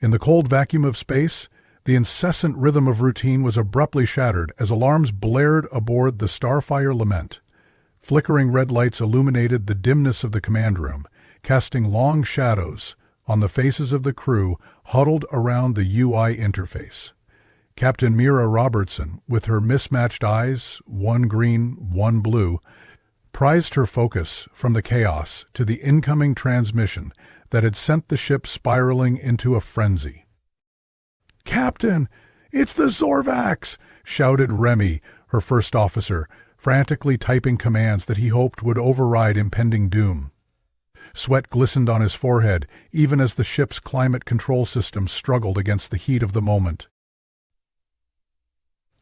In the cold vacuum of space, the incessant rhythm of routine was abruptly shattered as alarms blared aboard the Starfire Lament. Flickering red lights illuminated the dimness of the command room, casting long shadows on the faces of the crew huddled around the UI interface. Captain Mira Robertson, with her mismatched eyes, one green, one blue, prized her focus from the chaos to the incoming transmission that had sent the ship spiraling into a frenzy. "Captain, it's the Zorvax!" shouted Remy, her first officer, frantically typing commands that he hoped would override impending doom. Sweat glistened on his forehead, even as the ship's climate control system struggled against the heat of the moment.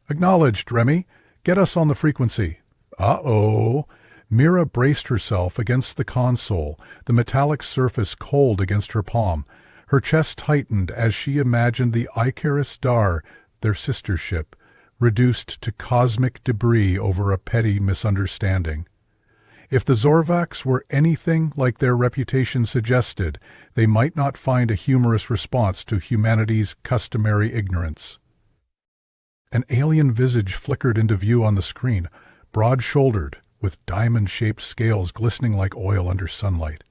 "Acknowledged, Remy. Get us on the frequency." "Uh-oh." Mira braced herself against the console, the metallic surface cold against her palm. Her chest tightened as she imagined the Icarus Dar, their sister ship, reduced to cosmic debris over a petty misunderstanding. If the Zorvax were anything like their reputation suggested, they might not find a humorous response to humanity's customary ignorance. An alien visage flickered into view on the screen, broad-shouldered, with diamond-shaped scales glistening like oil under sunlight.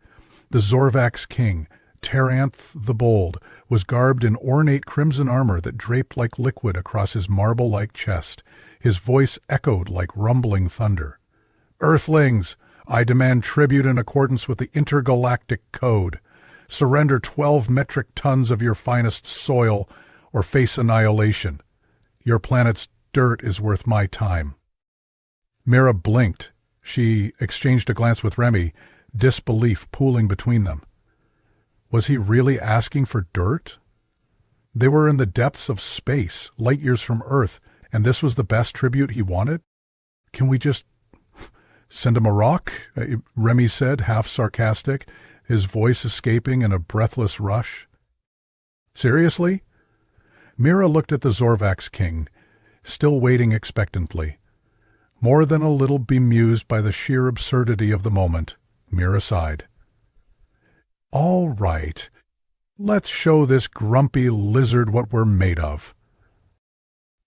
The Zorvax King, Teranth the Bold, was garbed in ornate crimson armor that draped like liquid across his marble-like chest. His voice echoed like rumbling thunder. "Earthlings, I demand tribute in accordance with the intergalactic code. Surrender 12 metric tons of your finest soil or face annihilation. Your planet's dirt is worth my time." Mira blinked. She exchanged a glance with Remy, disbelief pooling between them. Was he really asking for dirt? They were in the depths of space, light years from Earth, and this was the best tribute he wanted? "Can we just send him a rock?" Remy said, half sarcastic, his voice escaping in a breathless rush. "Seriously?" Mira looked at the Zorvax King, still waiting expectantly. More than a little bemused by the sheer absurdity of the moment, Mira sighed. "All right, let's show this grumpy lizard what we're made of."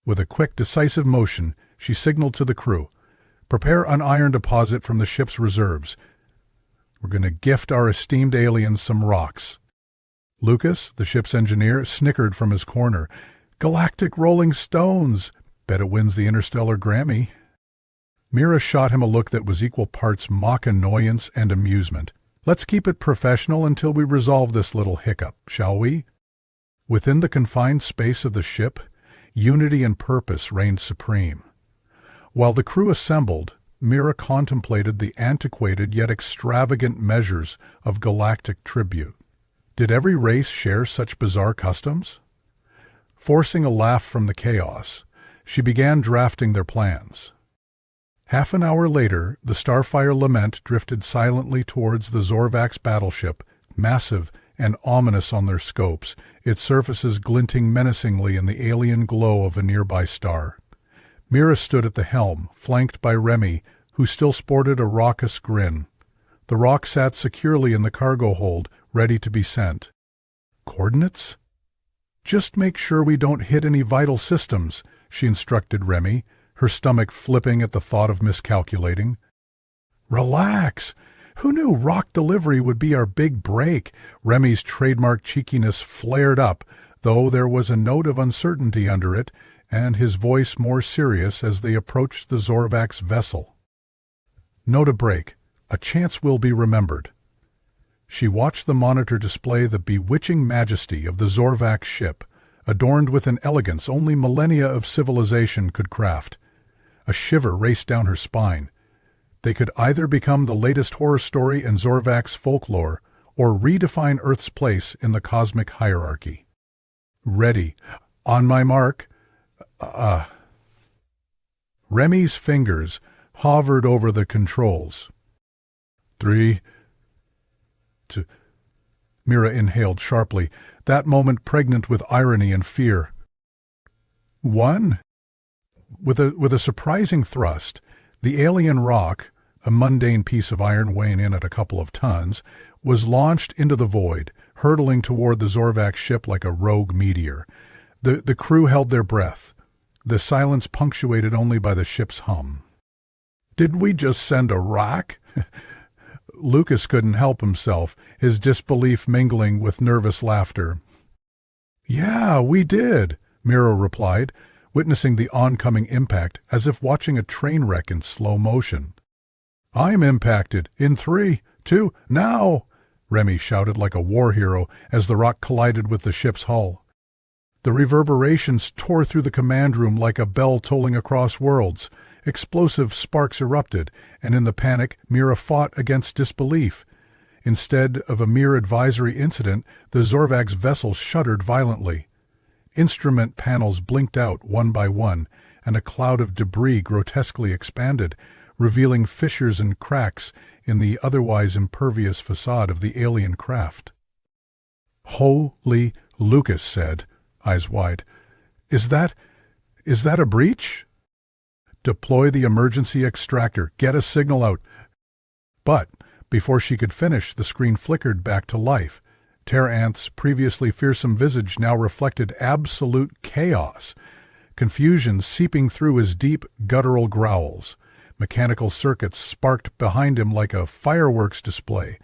With a quick, decisive motion, she signaled to the crew, "Prepare an iron deposit from the ship's reserves. We're going to gift our esteemed aliens some rocks." Lucas, the ship's engineer, snickered from his corner. "Galactic Rolling Stones! Bet it wins the Interstellar Grammy." Mira shot him a look that was equal parts mock annoyance and amusement. "Let's keep it professional until we resolve this little hiccup, shall we?" Within the confined space of the ship, unity and purpose reigned supreme. While the crew assembled, Mira contemplated the antiquated yet extravagant measures of galactic tribute. Did every race share such bizarre customs? Forcing a laugh from the chaos, she began drafting their plans. Half an hour later, the Starfire Lament drifted silently towards the Zorvax battleship, massive and ominous on their scopes, its surfaces glinting menacingly in the alien glow of a nearby star. Mira stood at the helm, flanked by Remy, who still sported a raucous grin. The rock sat securely in the cargo hold, ready to be sent. "Coordinates?" "Just make sure we don't hit any vital systems," she instructed Remy, her stomach flipping at the thought of miscalculating. "Relax! Who knew rock delivery would be our big break?" Remy's trademark cheekiness flared up, though there was a note of uncertainty under it, and his voice more serious as they approached the Zorvax vessel. "No to break. A chance will be remembered." She watched the monitor display the bewitching majesty of the Zorvax ship, adorned with an elegance only millennia of civilization could craft. A shiver raced down her spine. They could either become the latest horror story in Zorvax folklore or redefine Earth's place in the cosmic hierarchy. "Ready. On my mark." Remy's fingers hovered over the controls. 3, 2... Mira inhaled sharply, that moment pregnant with irony and fear. 1. With a surprising thrust, the alien rock, a mundane piece of iron weighing in at a couple of tons, was launched into the void, hurtling toward the Zorvax ship like a rogue meteor. The crew held their breath, the silence punctuated only by the ship's hum. "Did we just send a rock?" Lucas couldn't help himself, his disbelief mingling with nervous laughter. "Yeah, we did," Mira replied, witnessing the oncoming impact as if watching a train wreck in slow motion. "I'm impacted. In 3, 2, now!" Remy shouted like a war hero as the rock collided with the ship's hull. The reverberations tore through the command room like a bell tolling across worlds. Explosive sparks erupted, and in the panic, Mira fought against disbelief. Instead of a mere advisory incident, the Zorvax vessel shuddered violently. Instrument panels blinked out one by one, and a cloud of debris grotesquely expanded, revealing fissures and cracks in the otherwise impervious facade of the alien craft. "Holy," Lucas said, eyes wide. Is that a breach?" "Deploy the emergency extractor. Get a signal out." But before she could finish, the screen flickered back to life. Ter-Anth's previously fearsome visage now reflected absolute chaos, confusion seeping through his deep, guttural growls. Mechanical circuits sparked behind him like a fireworks display.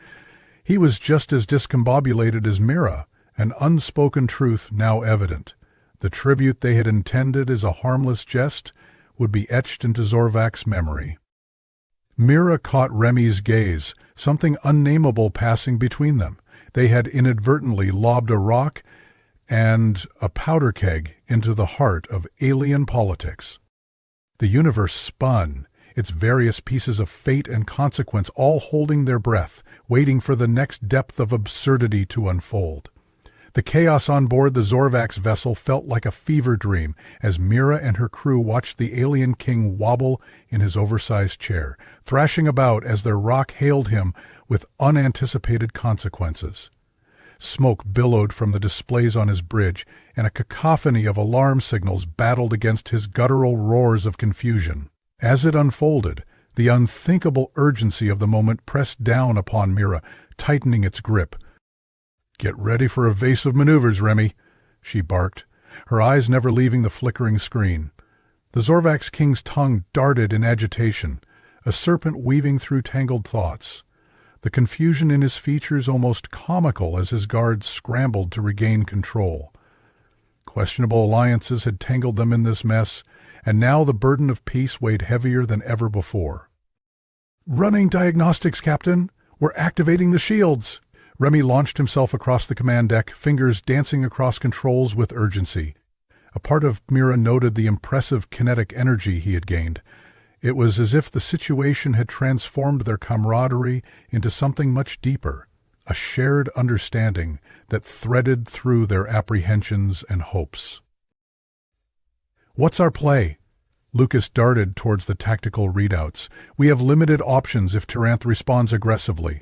He was just as discombobulated as Mira, an unspoken truth now evident. The tribute they had intended as a harmless jest would be etched into Zorvax's memory. Mira caught Remy's gaze, something unnameable passing between them. They had inadvertently lobbed a rock and a powder keg into the heart of alien politics. The universe spun, its various pieces of fate and consequence all holding their breath, waiting for the next depth of absurdity to unfold. The chaos on board the Zorvax vessel felt like a fever dream as Mira and her crew watched the alien king wobble in his oversized chair, thrashing about as their rock hailed him with unanticipated consequences. Smoke billowed from the displays on his bridge, and a cacophony of alarm signals battled against his guttural roars of confusion. As it unfolded, the unthinkable urgency of the moment pressed down upon Mira, tightening its grip. "Get ready for evasive maneuvers, Remy," she barked, her eyes never leaving the flickering screen. The Zorvax King's tongue darted in agitation, a serpent weaving through tangled thoughts. The confusion in his features almost comical as his guards scrambled to regain control. Questionable alliances had tangled them in this mess, and now the burden of peace weighed heavier than ever before. "Running diagnostics, Captain. We're activating the shields." Remy launched himself across the command deck, fingers dancing across controls with urgency. A part of Mira noted the impressive kinetic energy he had gained. It was as if the situation had transformed their camaraderie into something much deeper, a shared understanding that threaded through their apprehensions and hopes. "What's our play?" Lucas darted towards the tactical readouts. "We have limited options if Ter-Anth responds aggressively."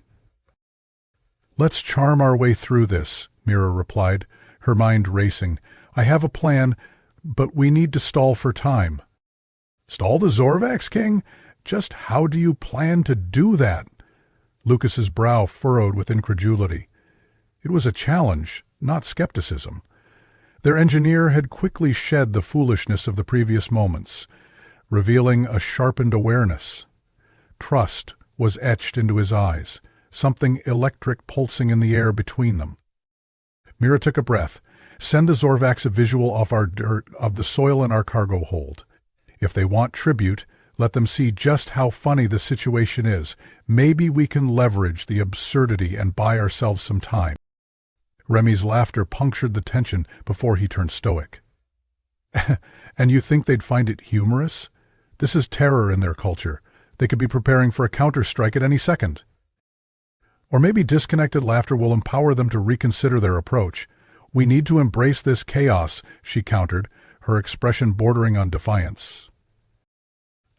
"Let's charm our way through this," Mira replied, her mind racing. "I have a plan, but we need to stall for time." "Stall the Zorvax King? Just how do you plan to do that?" Lucas's brow furrowed with incredulity. It was a challenge, not skepticism. Their engineer had quickly shed the foolishness of the previous moments, revealing a sharpened awareness. Trust was etched into his eyes, something electric pulsing in the air between them. Mira took a breath. "Send the Zorvax a visual of the soil in our cargo hold. If they want tribute, let them see just how funny the situation is. Maybe we can leverage the absurdity and buy ourselves some time." Remy's laughter punctured the tension before he turned stoic. "And you think they'd find it humorous? This is terror in their culture. They could be preparing for a counter-strike at any second." "Or maybe disconnected laughter will empower them to reconsider their approach. We need to embrace this chaos," she countered, her expression bordering on defiance.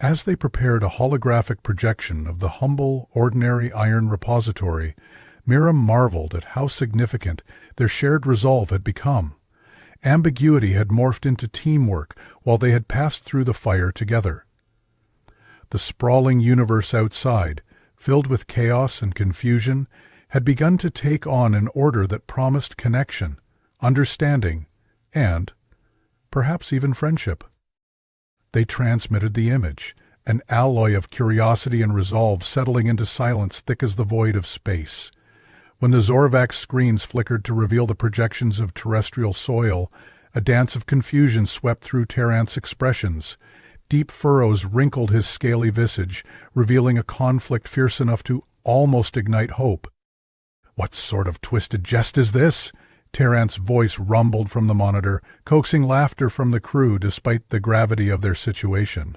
As they prepared a holographic projection of the humble, ordinary iron repository, Mira marveled at how significant their shared resolve had become. Ambiguity had morphed into teamwork while they had passed through the fire together. The sprawling universe outside, filled with chaos and confusion, had begun to take on an order that promised connection, understanding, and perhaps even friendship. They transmitted the image, an alloy of curiosity and resolve settling into silence thick as the void of space. When the Zorvax screens flickered to reveal the projections of terrestrial soil, a dance of confusion swept through Terrant's expressions. Deep furrows wrinkled his scaly visage, revealing a conflict fierce enough to almost ignite hope. "What sort of twisted jest is this?" Terrant's voice rumbled from the monitor, coaxing laughter from the crew despite the gravity of their situation.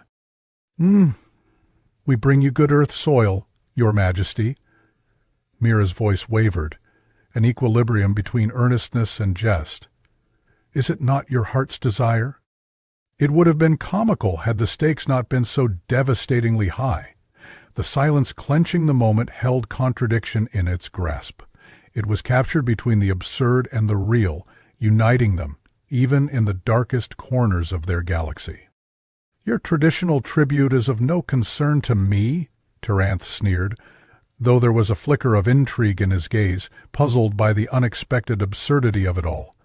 "We bring you good earth soil, Your Majesty." Mira's voice wavered, an equilibrium between earnestness and jest. "Is it not your heart's desire?" It would have been comical had the stakes not been so devastatingly high. The silence clenching the moment held contradiction in its grasp. It was captured between the absurd and the real, uniting them, even in the darkest corners of their galaxy. "Your traditional tribute is of no concern to me," Terranth sneered, though there was a flicker of intrigue in his gaze, puzzled by the unexpected absurdity of it all.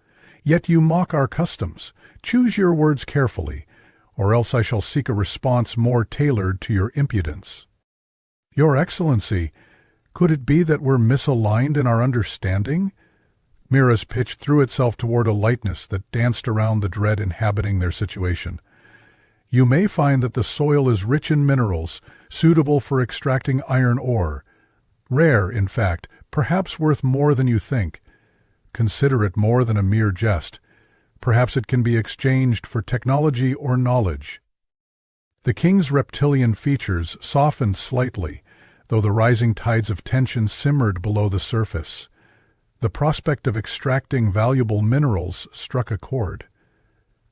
"Yet you mock our customs. Choose your words carefully, or else I shall seek a response more tailored to your impudence." "Your Excellency, could it be that we're misaligned in our understanding?" Mira's pitch threw itself toward a lightness that danced around the dread inhabiting their situation. "You may find that the soil is rich in minerals, suitable for extracting iron ore. Rare, in fact, perhaps worth more than you think. Consider it more than a mere jest. Perhaps it can be exchanged for technology or knowledge." The king's reptilian features softened slightly, though the rising tides of tension simmered below the surface. The prospect of extracting valuable minerals struck a chord.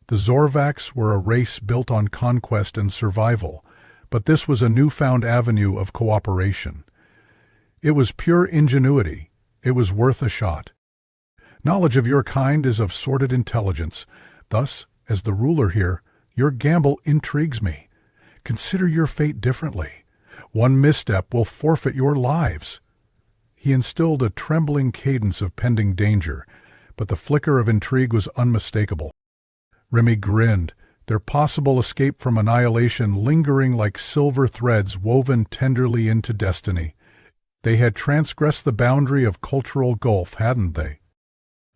The Zorvax were a race built on conquest and survival, but this was a newfound avenue of cooperation. It was pure ingenuity. It was worth a shot. "Knowledge of your kind is of sordid intelligence. Thus, as the ruler here, your gamble intrigues me. Consider your fate differently. One misstep will forfeit your lives." He instilled a trembling cadence of pending danger, but the flicker of intrigue was unmistakable. Remy grinned, their possible escape from annihilation lingering like silver threads woven tenderly into destiny. They had transgressed the boundary of cultural gulf, hadn't they?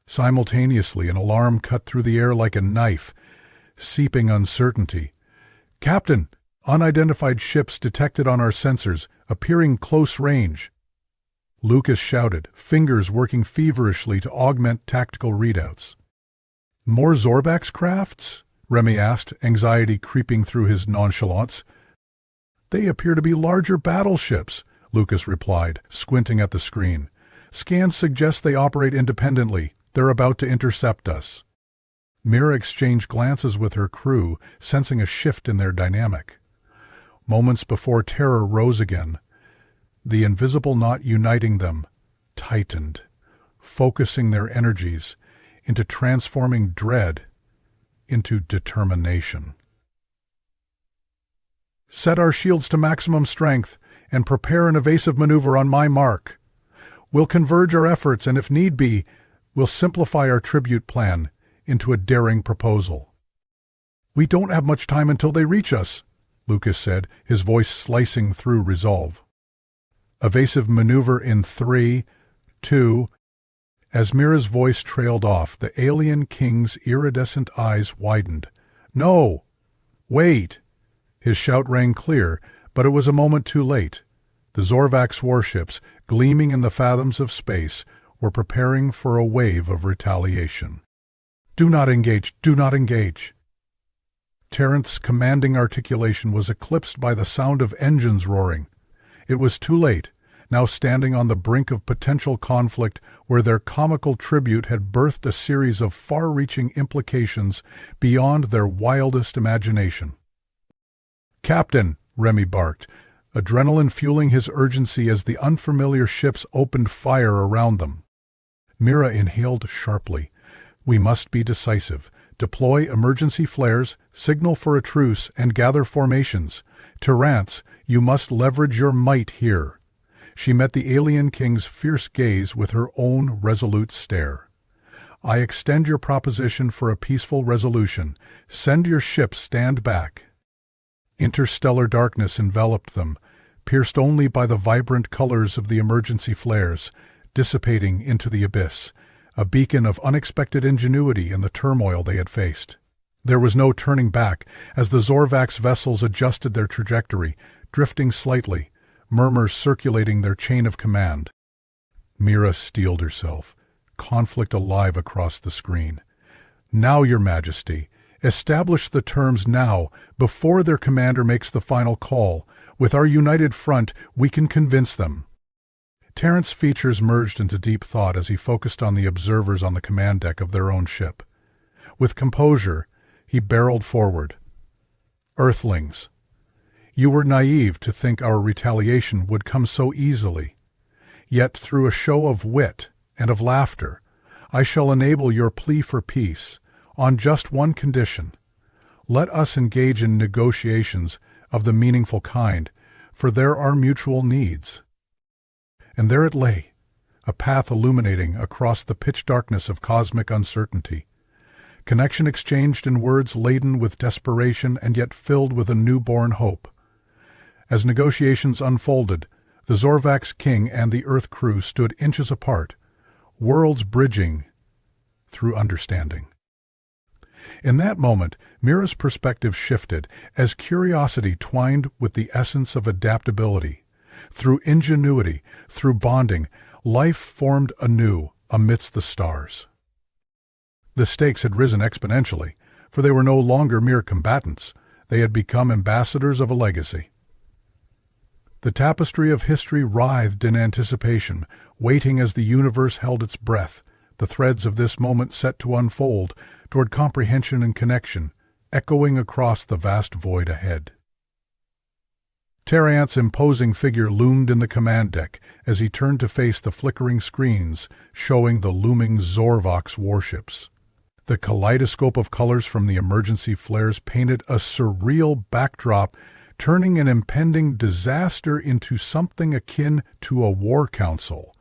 Simultaneously, an alarm cut through the air like a knife, seeping uncertainty. "Captain, unidentified ships detected on our sensors, appearing close range." Lucas shouted, fingers working feverishly to augment tactical readouts. "More Zorvax crafts?" Remy asked, anxiety creeping through his nonchalance. "They appear to be larger battleships," Lucas replied, squinting at the screen. "Scans suggest they operate independently. They're about to intercept us." Mira exchanged glances with her crew, sensing a shift in their dynamic. Moments before terror rose again. The invisible knot uniting them tightened, focusing their energies into transforming dread into determination. "Set our shields to maximum strength and prepare an evasive maneuver on my mark. We'll converge our efforts and, if need be, we'll simplify our tribute plan into a daring proposal." "We don't have much time until they reach us," Lucas said, his voice slicing through resolve. "Evasive maneuver in 3, 2... As Mira's voice trailed off, the alien king's iridescent eyes widened. "No! Wait!" His shout rang clear, but it was a moment too late. The Zorvax warships, gleaming in the fathoms of space, were preparing for a wave of retaliation. "Do not engage! Do not engage!" Terranth's commanding articulation was eclipsed by the sound of engines roaring. It was too late, now standing on the brink of potential conflict where their comical tribute had birthed a series of far-reaching implications beyond their wildest imagination. "Captain," Remy barked, adrenaline fueling his urgency as the unfamiliar ships opened fire around them. Mira inhaled sharply. "We must be decisive. Deploy emergency flares, signal for a truce, and gather formations. Terrance, you must leverage your might here." She met the alien king's fierce gaze with her own resolute stare. "I extend your proposition for a peaceful resolution. Send your ships, stand back." Interstellar darkness enveloped them, pierced only by the vibrant colors of the emergency flares, dissipating into the abyss, a beacon of unexpected ingenuity in the turmoil they had faced. There was no turning back as the Zorvax vessels adjusted their trajectory, drifting slightly, murmurs circulating their chain of command. Mira steeled herself, conflict alive across the screen. "Now, Your Majesty, establish the terms now, before their commander makes the final call. With our united front, we can convince them." Terrance's features merged into deep thought as he focused on the observers on the command deck of their own ship. With composure, he barreled forward. "Earthlings, you were naive to think our retaliation would come so easily. Yet through a show of wit and of laughter, I shall enable your plea for peace, on just one condition. Let us engage in negotiations of the meaningful kind, for there are mutual needs." And there it lay, a path illuminating across the pitch darkness of cosmic uncertainty. Connection exchanged in words laden with desperation and yet filled with a newborn hope. As negotiations unfolded, the Zorvax King and the Earth crew stood inches apart, worlds bridging through understanding. In that moment, Mira's perspective shifted as curiosity twined with the essence of adaptability. Through ingenuity, through bonding, life formed anew amidst the stars. The stakes had risen exponentially, for they were no longer mere combatants. They had become ambassadors of a legacy. The tapestry of history writhed in anticipation, waiting as the universe held its breath, the threads of this moment set to unfold toward comprehension and connection, echoing across the vast void ahead. Terrance's imposing figure loomed in the command deck as he turned to face the flickering screens showing the looming Zorvax warships. The kaleidoscope of colors from the emergency flares painted a surreal backdrop, turning an impending disaster into something akin to a war council.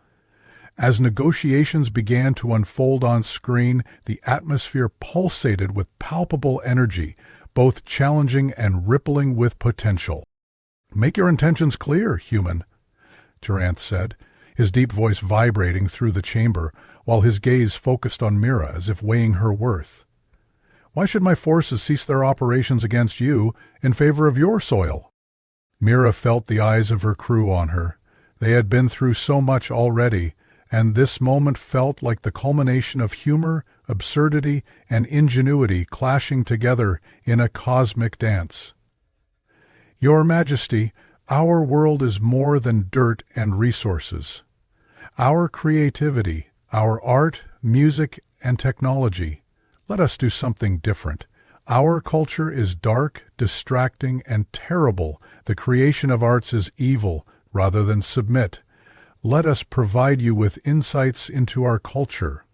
As negotiations began to unfold on screen, the atmosphere pulsated with palpable energy, both challenging and rippling with potential. "Make your intentions clear, human," Terrance said, his deep voice vibrating through the chamber, while his gaze focused on Mira as if weighing her worth. "Why should my forces cease their operations against you in favor of your soil?" Mira felt the eyes of her crew on her. They had been through so much already, and this moment felt like the culmination of humor, absurdity, and ingenuity clashing together in a cosmic dance. "Your Majesty, our world is more than dirt and resources. Our creativity, our art, music, and technology. Let us do something different. Our culture is dark, distracting, and terrible. The creation of arts is evil rather than submit. Let us provide you with insights into our culture."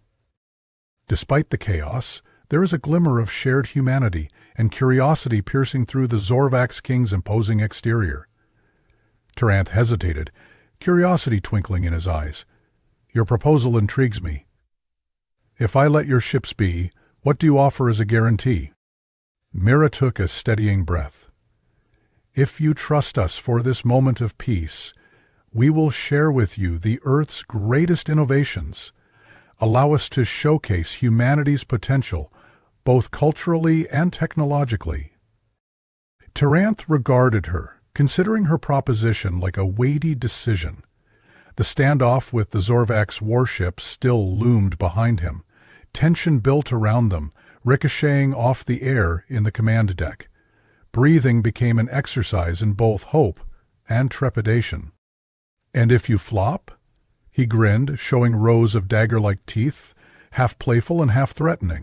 Despite the chaos, there is a glimmer of shared humanity and curiosity piercing through the Zorvax King's imposing exterior. Terrance hesitated, curiosity twinkling in his eyes. "Your proposal intrigues me. If I let your ships be, what do you offer as a guarantee?" Mira took a steadying breath. "If you trust us for this moment of peace, we will share with you the Earth's greatest innovations. Allow us to showcase humanity's potential, both culturally and technologically." Terrance regarded her, considering her proposition like a weighty decision. The standoff with the Zorvax warships still loomed behind him. Tension built around them, ricocheting off the air in the command deck. Breathing became an exercise in both hope and trepidation. "And if you flop?" He grinned, showing rows of dagger-like teeth, half playful and half threatening.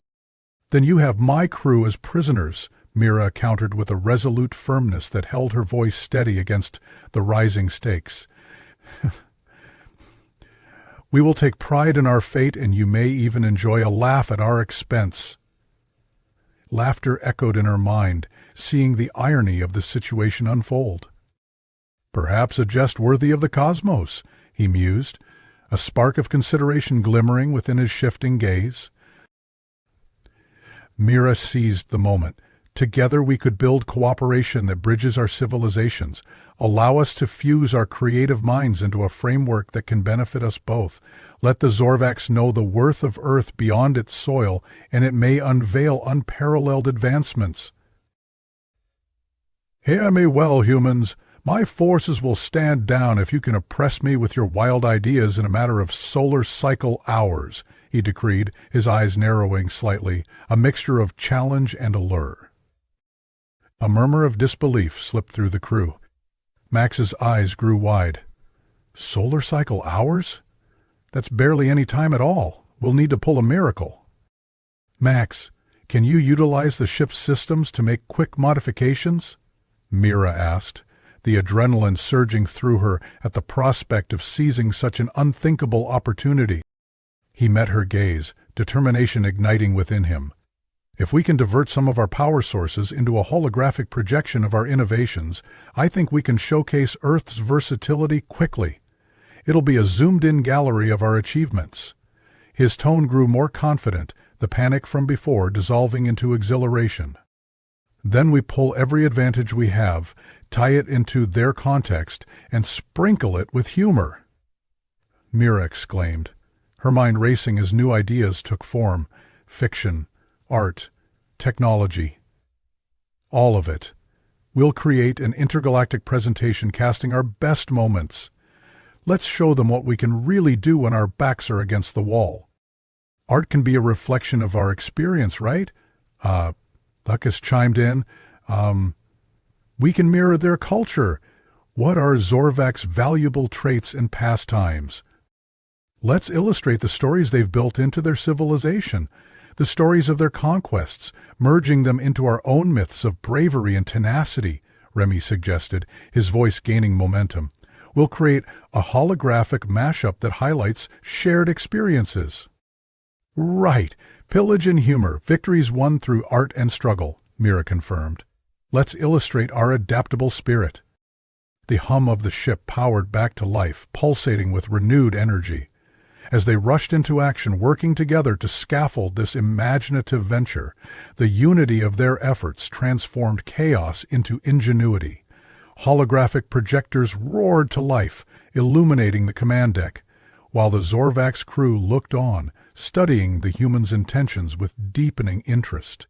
"Then you have my crew as prisoners," Mira countered with a resolute firmness that held her voice steady against the rising stakes. "We will take pride in our fate, and you may even enjoy a laugh at our expense." Laughter echoed in her mind, seeing the irony of the situation unfold. "Perhaps a jest worthy of the cosmos," he mused, a spark of consideration glimmering within his shifting gaze. Mira seized the moment. Together we could build cooperation that bridges our civilizations, allow us to fuse our creative minds into a framework that can benefit us both. Let the Zorvax know the worth of Earth beyond its soil, and it may unveil unparalleled advancements. "Hear me well, humans. My forces will stand down if you can oppress me with your wild ideas in a matter of solar cycle hours," he decreed, his eyes narrowing slightly, a mixture of challenge and allure. A murmur of disbelief slipped through the crew. Max's eyes grew wide. "Solar cycle hours? That's barely any time at all. We'll need to pull a miracle." "Max, can you utilize the ship's systems to make quick modifications?" Mira asked, the adrenaline surging through her at the prospect of seizing such an unthinkable opportunity. He met her gaze, determination igniting within him. "If we can divert some of our power sources into a holographic projection of our innovations, I think we can showcase Earth's versatility quickly. It'll be a zoomed-in gallery of our achievements." His tone grew more confident, the panic from before dissolving into exhilaration. "Then we pull every advantage we have, tie it into their context, and sprinkle it with humor," Mira exclaimed, her mind racing as new ideas took form. Fiction, art, technology. All of it. We'll create an intergalactic presentation casting our best moments. Let's show them what we can really do when our backs are against the wall. Art can be a reflection of our experience, right? Lucas chimed in. We can mirror their culture. What are Zorvax's valuable traits and pastimes? Let's illustrate the stories they've built into their civilization, the stories of their conquests, merging them into our own myths of bravery and tenacity, Remy suggested, his voice gaining momentum. We'll create a holographic mashup that highlights shared experiences. Right. Pillage and humor, victories won through art and struggle, Mira confirmed. Let's illustrate our adaptable spirit. The hum of the ship powered back to life, pulsating with renewed energy. As they rushed into action, working together to scaffold this imaginative venture, the unity of their efforts transformed chaos into ingenuity. Holographic projectors roared to life, illuminating the command deck, while the Zorvax crew looked on, studying the humans' intentions with deepening interest.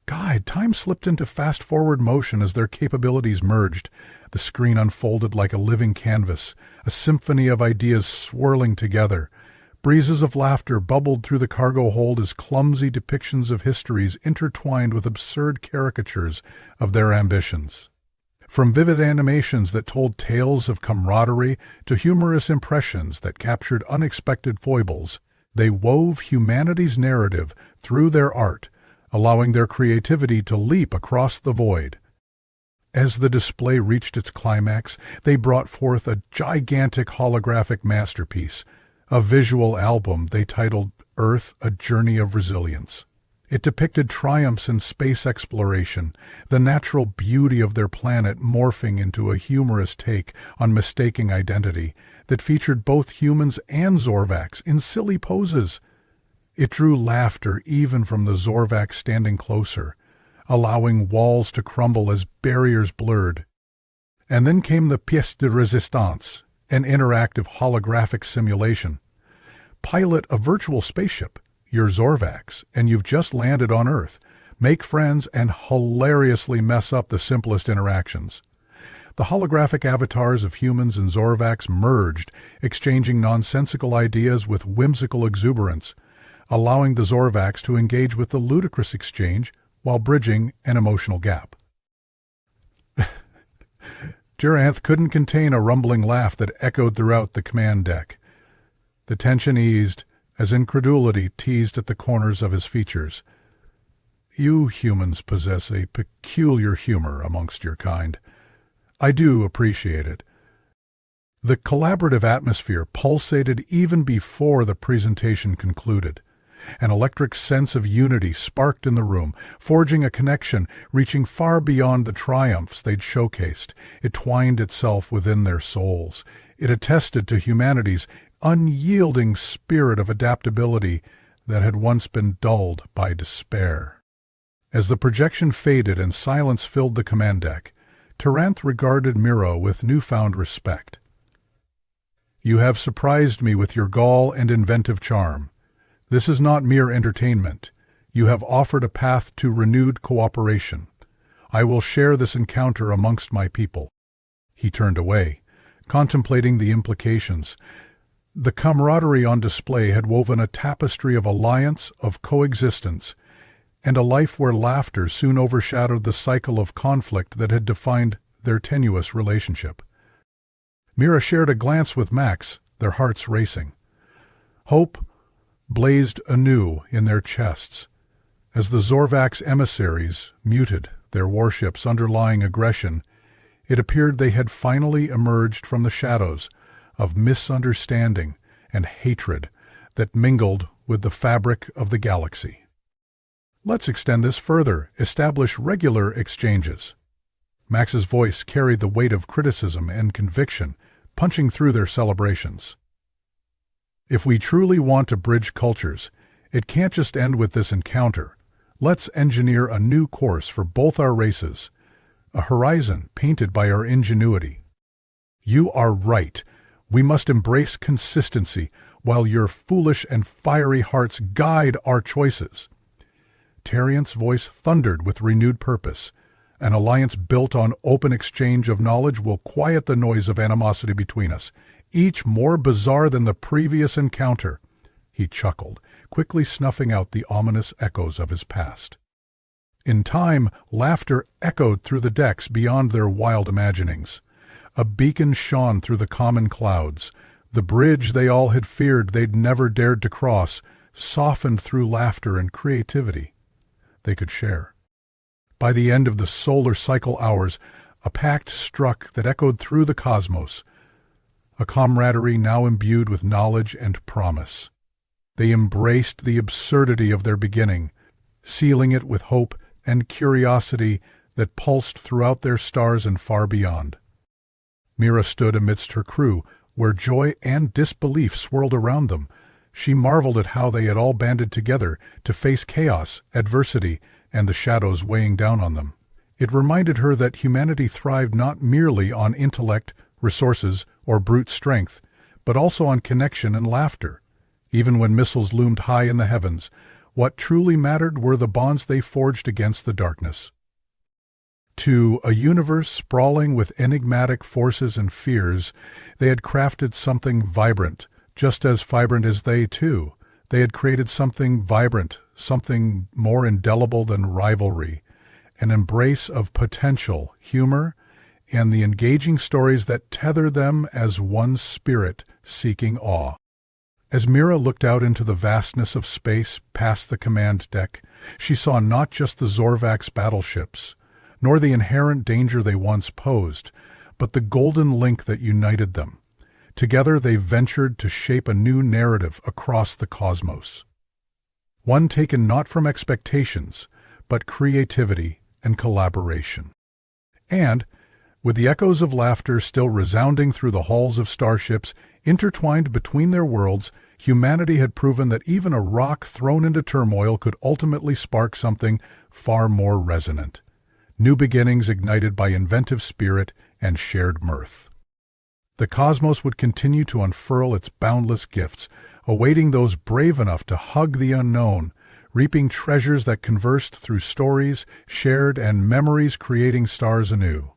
God, time slipped into fast-forward motion as their capabilities merged. The screen unfolded like a living canvas, a symphony of ideas swirling together. Breezes of laughter bubbled through the cargo hold as clumsy depictions of histories intertwined with absurd caricatures of their ambitions. From vivid animations that told tales of camaraderie to humorous impressions that captured unexpected foibles, they wove humanity's narrative through their art, allowing their creativity to leap across the void. As the display reached its climax, they brought forth a gigantic holographic masterpiece, a visual album they titled Earth, A Journey of Resilience. It depicted triumphs in space exploration, the natural beauty of their planet morphing into a humorous take on mistaking identity that featured both humans and Zorvax in silly poses. It drew laughter even from the Zorvax standing closer, allowing walls to crumble as barriers blurred. And then came the pièce de résistance, an interactive holographic simulation. Pilot a virtual spaceship, you're Zorvax, and you've just landed on Earth. Make friends and hilariously mess up the simplest interactions. The holographic avatars of humans and Zorvax merged, exchanging nonsensical ideas with whimsical exuberance, allowing the Zorvax to engage with the ludicrous exchange while bridging an emotional gap. Geranth couldn't contain a rumbling laugh that echoed throughout the command deck. The tension eased as incredulity teased at the corners of his features. You humans possess a peculiar humor amongst your kind. I do appreciate it. The collaborative atmosphere pulsated even before the presentation concluded. An electric sense of unity sparked in the room, forging a connection reaching far beyond the triumphs they'd showcased. It twined itself within their souls. It attested to humanity's unyielding spirit of adaptability that had once been dulled by despair. As the projection faded and silence filled the command deck, Taranth regarded Mira with newfound respect. "You have surprised me with your gall and inventive charm. This is not mere entertainment. You have offered a path to renewed cooperation. I will share this encounter amongst my people." He turned away, contemplating the implications. The camaraderie on display had woven a tapestry of alliance, of coexistence, and a life where laughter soon overshadowed the cycle of conflict that had defined their tenuous relationship. Mira shared a glance with Max, their hearts racing. Hope blazed anew in their chests. As the Zorvax emissaries muted their warship's underlying aggression, it appeared they had finally emerged from the shadows of misunderstanding and hatred that mingled with the fabric of the galaxy. "Let's extend this further, establish regular exchanges." Max's voice carried the weight of criticism and conviction, punching through their celebrations. "If we truly want to bridge cultures, it can't just end with this encounter. Let's engineer a new course for both our races, a horizon painted by our ingenuity." "You are right. We must embrace consistency, while your foolish and fiery hearts guide our choices." Tariant's voice thundered with renewed purpose. "An alliance built on open exchange of knowledge will quiet the noise of animosity between us, each more bizarre than the previous encounter." He chuckled, quickly snuffing out the ominous echoes of his past. In time, laughter echoed through the decks beyond their wild imaginings. A beacon shone through the common clouds. The bridge they all had feared they'd never dared to cross softened through laughter and creativity they could share. By the end of the solar cycle hours, a pact struck that echoed through the cosmos, a camaraderie now imbued with knowledge and promise. They embraced the absurdity of their beginning, sealing it with hope and curiosity that pulsed throughout their stars and far beyond. Mira stood amidst her crew, where joy and disbelief swirled around them. She marveled at how they had all banded together to face chaos, adversity, and the shadows weighing down on them. It reminded her that humanity thrived not merely on intellect, resources, or brute strength, but also on connection and laughter. Even when missiles loomed high in the heavens, what truly mattered were the bonds they forged against the darkness. To a universe sprawling with enigmatic forces and fears, they had crafted something vibrant. Just as vibrant as they, too, they had created something vibrant, something more indelible than rivalry, an embrace of potential, humor, and the engaging stories that tether them as one spirit seeking awe. As Mira looked out into the vastness of space past the command deck, she saw not just the Zorvax battleships, nor the inherent danger they once posed, but the golden link that united them. Together they ventured to shape a new narrative across the cosmos. One taken not from expectations, but creativity and collaboration. And, with the echoes of laughter still resounding through the halls of starships intertwined between their worlds, humanity had proven that even a rock thrown into turmoil could ultimately spark something far more resonant. New beginnings ignited by inventive spirit and shared mirth. The cosmos would continue to unfurl its boundless gifts, awaiting those brave enough to hug the unknown, reaping treasures that conversed through stories shared and memories creating stars anew.